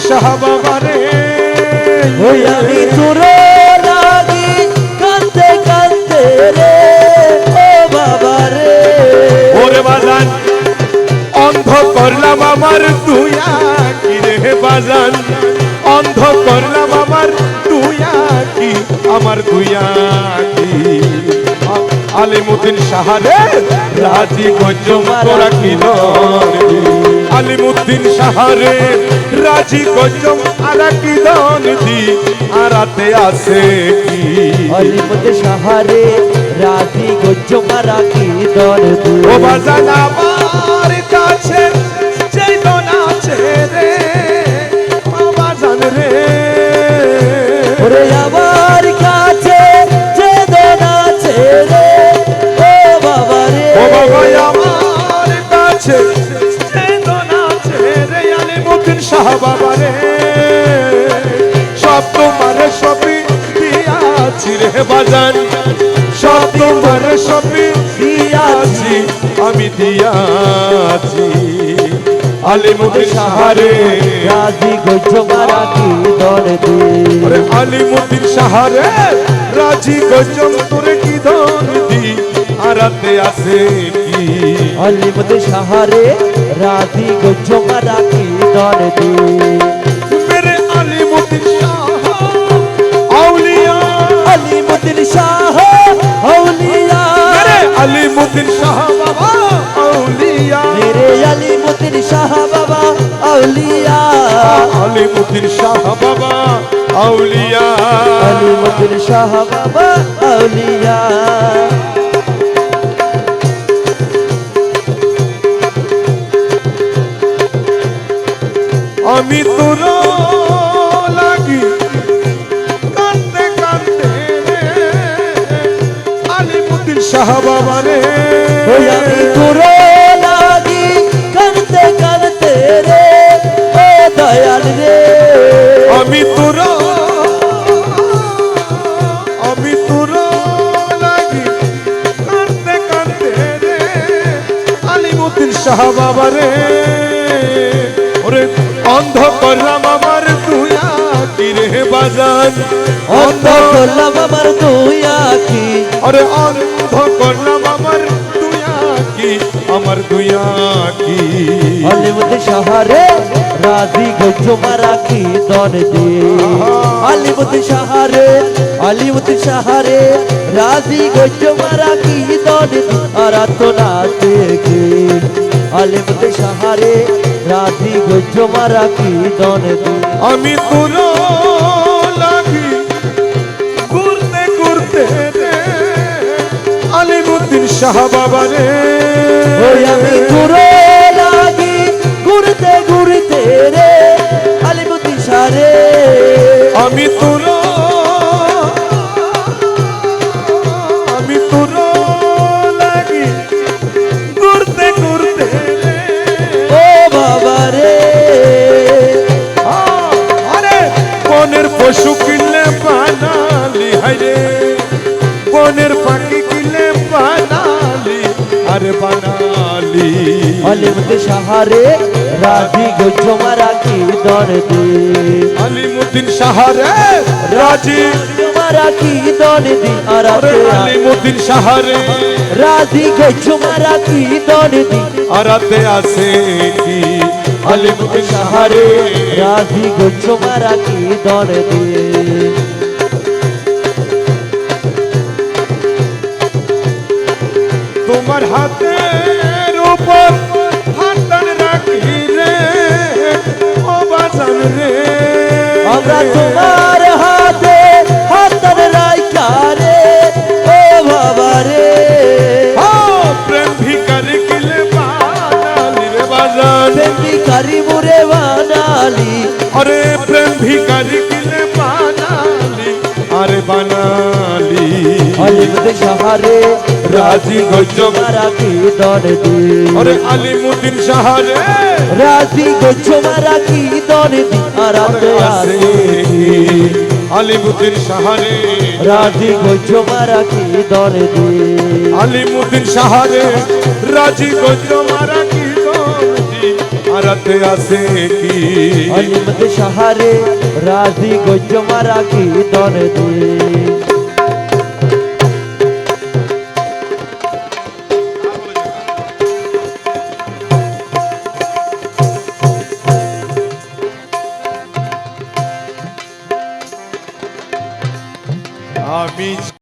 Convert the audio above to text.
শাহ বাবারে ওই আমি তোরে লাগি কাঁদতে কাঁদতে রে ও বাবা রে ওরে বাজান অন্ধ করলাম আমার তুই আঁকি রে বাজান অন্ধ করলাম আমার তুই আঁকি আমার তুই আঁকি আলিমুদ্দিন শাহরে রাজি গজম তোরা কি দরদি আলিমুদ্দিন শাহরে রাজি গজম আরা কি দরদি আরাতে আছে কি আলিমুদ্দিন শাহরে রাজি গজম আরা কি দরদি ও বাজান আমার কাছে যেই দন আছে রে ও বাজান রে ওরে আমার কাছে যে দন আছে রে ও বাবা রে ও বাবা আমার কাছে যেই দন আছে রে আলিমুদ্দিন শাহ বাবা রে সব তোমার সবই দিয়াছি রে বাজান সব তোমার সবই দিয়াছি আমি দিয়াছি আলিমুদ্দিন শাহরে রাজি গজম আরা কি দরদি ওরে আলিমুদ্দিন শাহরে রাজি গজম তোরে কি দরদি আরাতে আছে কি আলিমুদ্দিন শাহরে রাজি গজম আরা কি দরদি मेरे अलीमुद्दीन शाह औलिया আলিমুদ্দিন শাহ আউলিয়া मेरे अलीमुद्दीन शाह बाबा औलिया मेरे अलीमुद्दीन शाह बाबा औलिया अलीमुद्दीन शाह बाबा औलिया अलीमुद्दीन शाह बाबा औलिया আমি তোর লাগি কাঁদতে কাঁদতে রে আলিমুদ্দিন শাহ বাবা রে ওই আমি তোরে লাগি কাঁদতে কাঁদতে রে ও দয়াল রে আমি তোর লাগি কাঁদতে কাঁদতে রে আলিমুদ্দিন শাহ বাবা রে ওরে অন্ধ করলাম আমার তুই আঁকি রে বাজান অন্ধ করলাম আমার দুই আঁখি আরে অন্ধ করলাম আমার তুই আঁকি আমার তুই আঁকি আলিমুদ্দিন শাহরে রাজি গজম আরা কি দরদি আলিমুদ্দিন শাহরে আলিমুদ্দিন শাহরে রাজি গজম আরা কি দরদি আরা তো নাতে গে আলিমুদ্দিন শাহরে রাজি গজম আরা কি দরদি আমি তোর লাগি ঘুরতে ঘুরতে রে আলিমুদ্দিন শাহ বাবা রে ওই আমি তোরে লাগি ঘুরতে ঘুরতে রে আলিমুদ্দিন শাহরে আমি তোর লাগি ঘুরতে ঘুরতে রে ও বাবা রে আরে বনের পশু কিনলে বানালি হাইরে বনের পাখি কিনলে বানালি আরে বানালি আলিমুদ্দিন শাহরে রাজি গজম আরা কি দরদি আলিমুদ্দিন শাহরে রাজি গজম আরা কি দরদি আরাতে আলিমুদ্দিন শাহরে রাজি গজম আরা কি দরদি আরাতে আছে কি আলিমুদ্দিন শাহরে রাজি গজম আরা কি দরদি তোমার হাতের উপর হাতন রাখি রে ও বাজান রে আমরা তোমার হাতে হাতন রাইখা রে ও বাবা রে প্রেম ভিকারি কিলে বানালি রে বাজান প্রেম ভিখারি মুরে বানালি अरे प्रेम भिखारी किले बानाली अरे बानाली আলিমুদ্দিন শাহরে राजी गजब আরা কি দরদি अरे अलीमुद्दीन शाहरे রাজি গজম আরা কি দরদি আরাতে आसे अलीमुद्दीन शाहरे রাজি গজম আরা কি দরদি अलीमुद्दीन शाहरे राजी गजब मारा की दोस्ती अरे দুনিয়াতে আছে কি অলিমত সাহারে রাজি গজ্জ মারা কি দরদি আমি